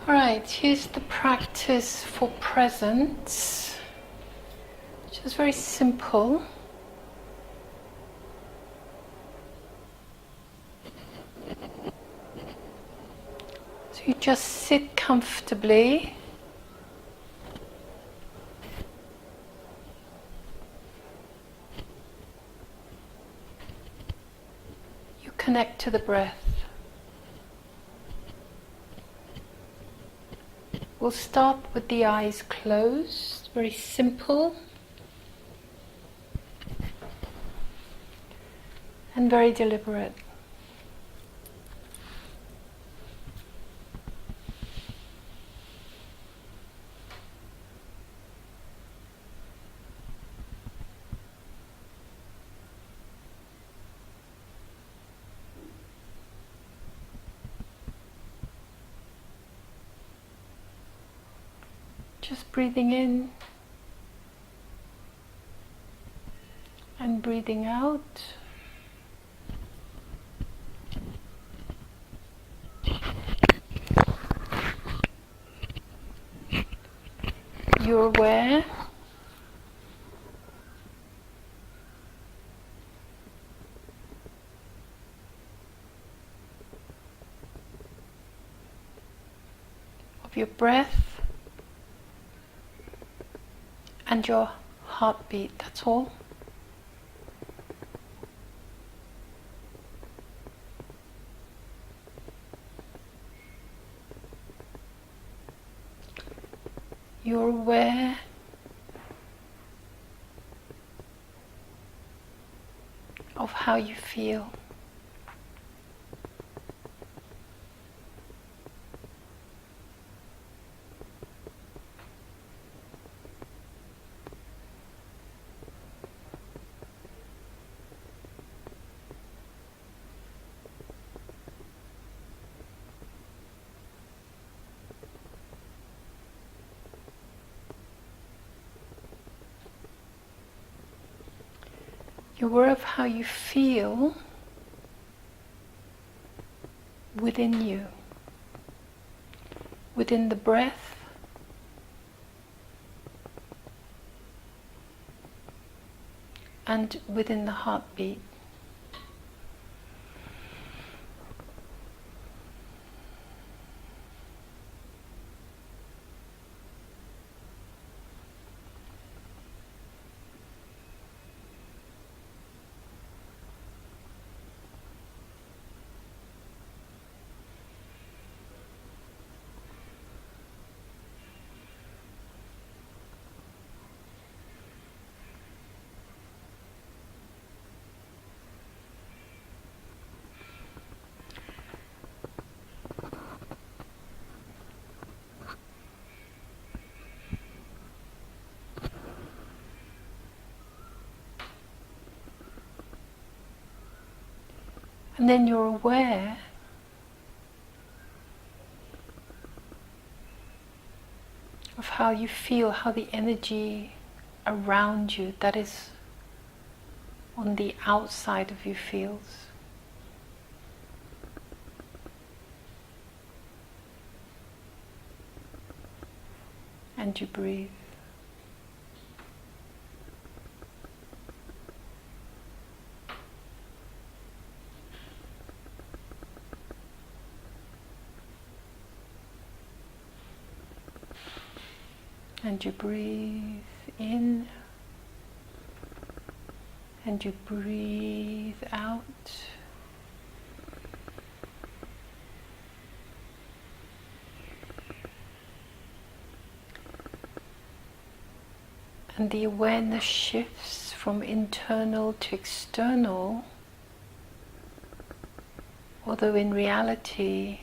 Alright, here's the practice for presence, which is very simple. So you just sit comfortably. You connect to the breath. We'll start with the eyes closed, very simple and very deliberate. Just breathing in and breathing out. You're aware of your breath and your heartbeat, that's all. You're aware of how you feel. You're aware of how you feel within you, within the breath, and within the heartbeat. And then you're aware of how you feel, how the energy around you, that is on the outside of you, feels. And you breathe. And you breathe in and you breathe out. And the awareness shifts from internal to external, although in reality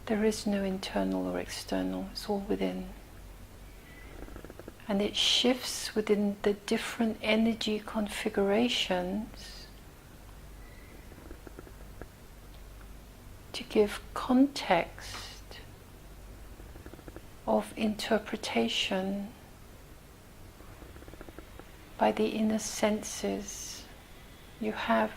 there is no internal or external, it's all within. And it shifts within the different energy configurations to give context of interpretation by the inner senses. You have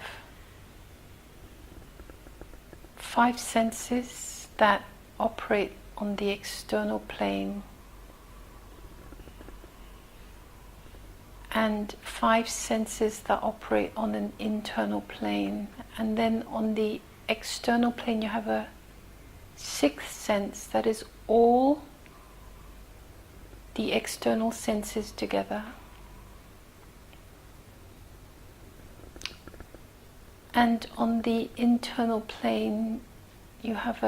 5 senses that operate on the external plane, and 5 senses that operate on an internal plane. And then on the external plane you have a 6th sense that is all the external senses together. And on the internal plane you have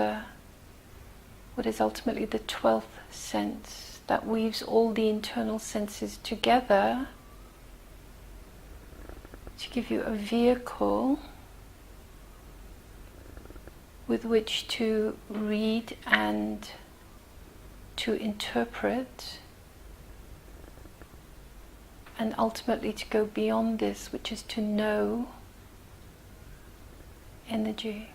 what is ultimately the 12th sense that weaves all the internal senses together to give you a vehicle with which to read and to interpret, and ultimately to go beyond this, which is to know energy.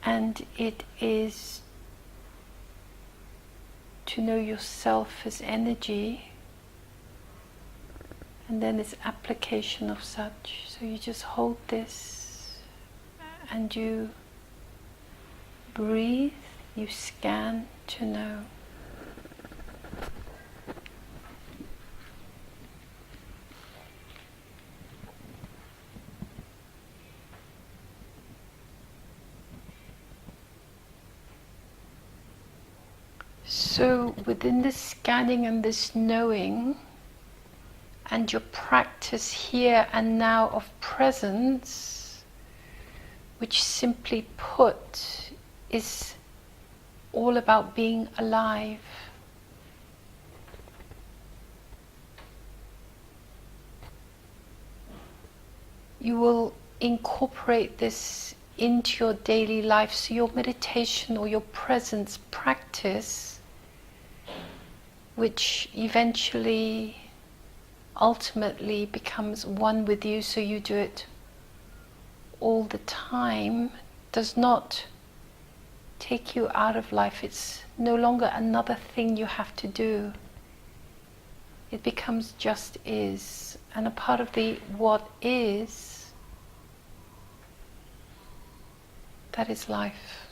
And it is to know yourself as energy, and then its application of such. So you just hold this and you breathe, you scan to know. So within this scanning and this knowing, and your practice here and now of presence, which simply put is all about being alive. You will incorporate this into your daily life, so your meditation or your presence practice, which eventually ultimately becomes one with you, so you do it all the time, does not take you out of life. It's no longer another thing you have to do. It becomes just is, and a part of the what is, that is life.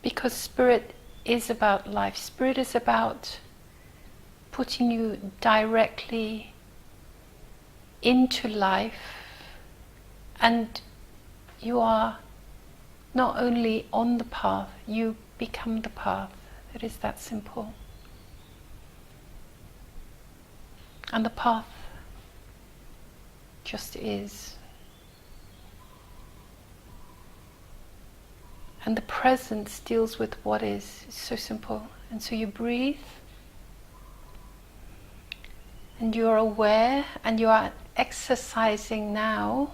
Because spirit is about life. Spirit is about putting you directly into life, and you are not only on the path, you become the path. It is that simple. And the path just is. And the presence deals with what is. It's so simple. And so you breathe, and you are aware, and you are exercising now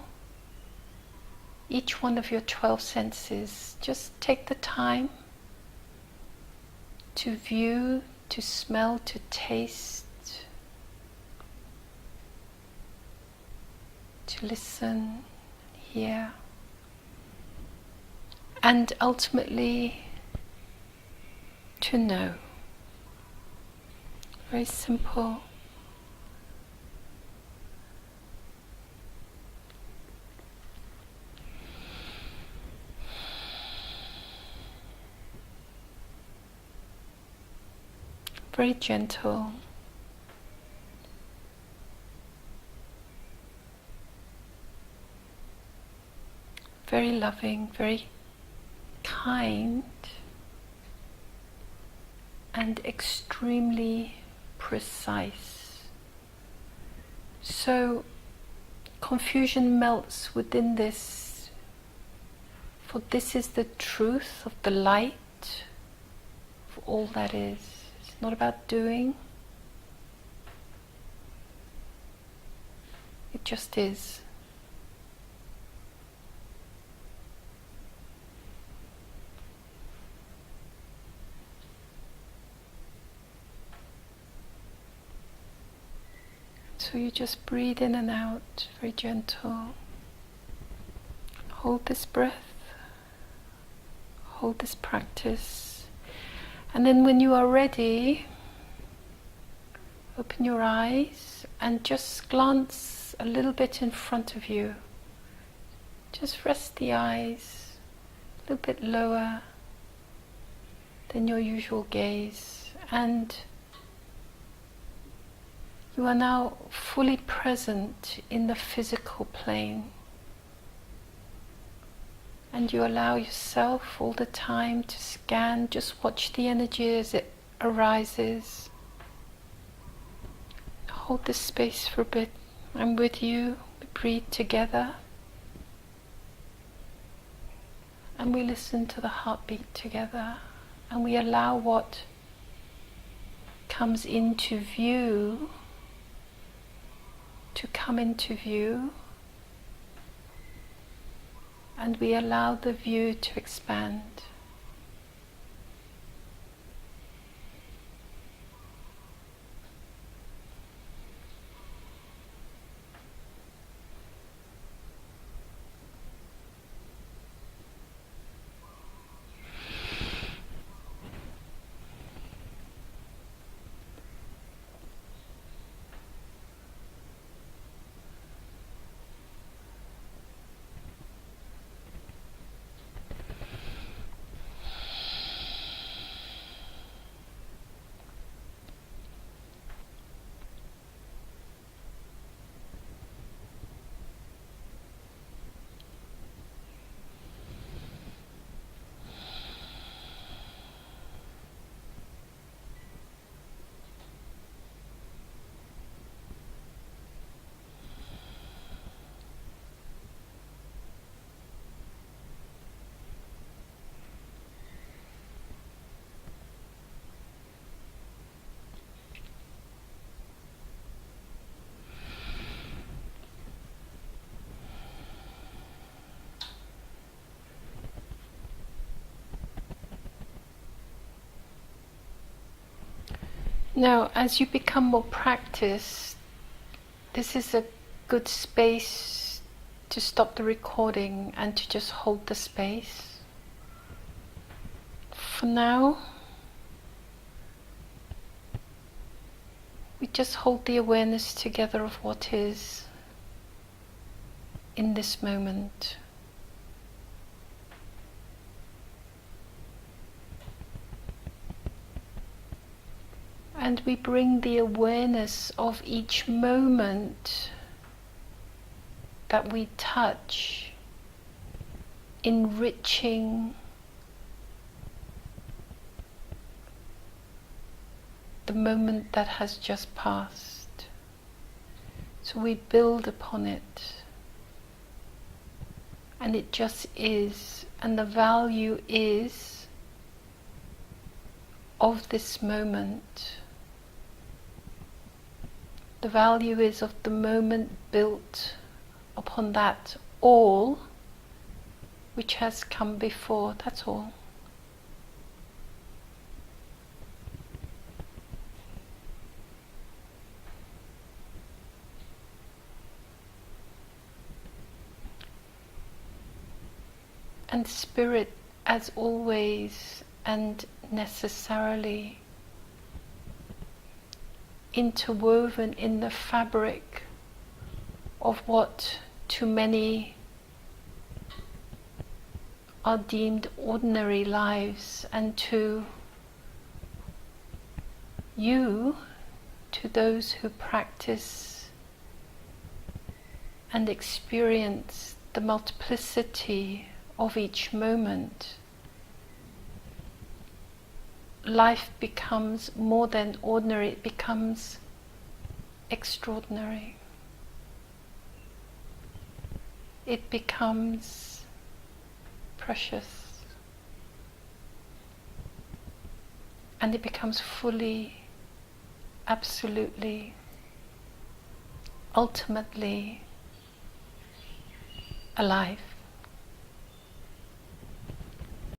each one of your 12 senses. Just take the time to view, to smell, to taste, to listen, hear, and ultimately to know. Very simple. Very gentle. Very loving, very kind, and extremely precise. So confusion melts within this, for this is the truth of the light of all that is. It's not about doing, it just is. So you just breathe in and out, very gentle. Hold this breath, hold this practice, And then when you are ready, open your eyes and just glance a little bit in front of you. Just rest the eyes a little bit lower than your usual gaze, and you are now fully present in the physical plane, and you allow yourself all the time to scan. Just watch the energy as it arises. Hold this space for a bit. I'm with you. We breathe together, and we listen to the heartbeat together, and we allow what comes into view to come into view, and we allow the view to expand. Now, as you become more practiced, this is a good space to stop the recording and to just hold the space. For now, we just hold the awareness together of what is in this moment. And we bring the awareness of each moment that we touch, enriching the moment that has just passed. So we build upon it, and it just is, and the value is of this moment. The value is of the moment built upon that all which has come before. That's all. And spirit, as always and necessarily, interwoven in the fabric of what to many are deemed ordinary lives, and to you, to those who practice and experience the multiplicity of each moment, life becomes more than ordinary, it becomes extraordinary. It becomes precious. And it becomes fully, absolutely, ultimately alive.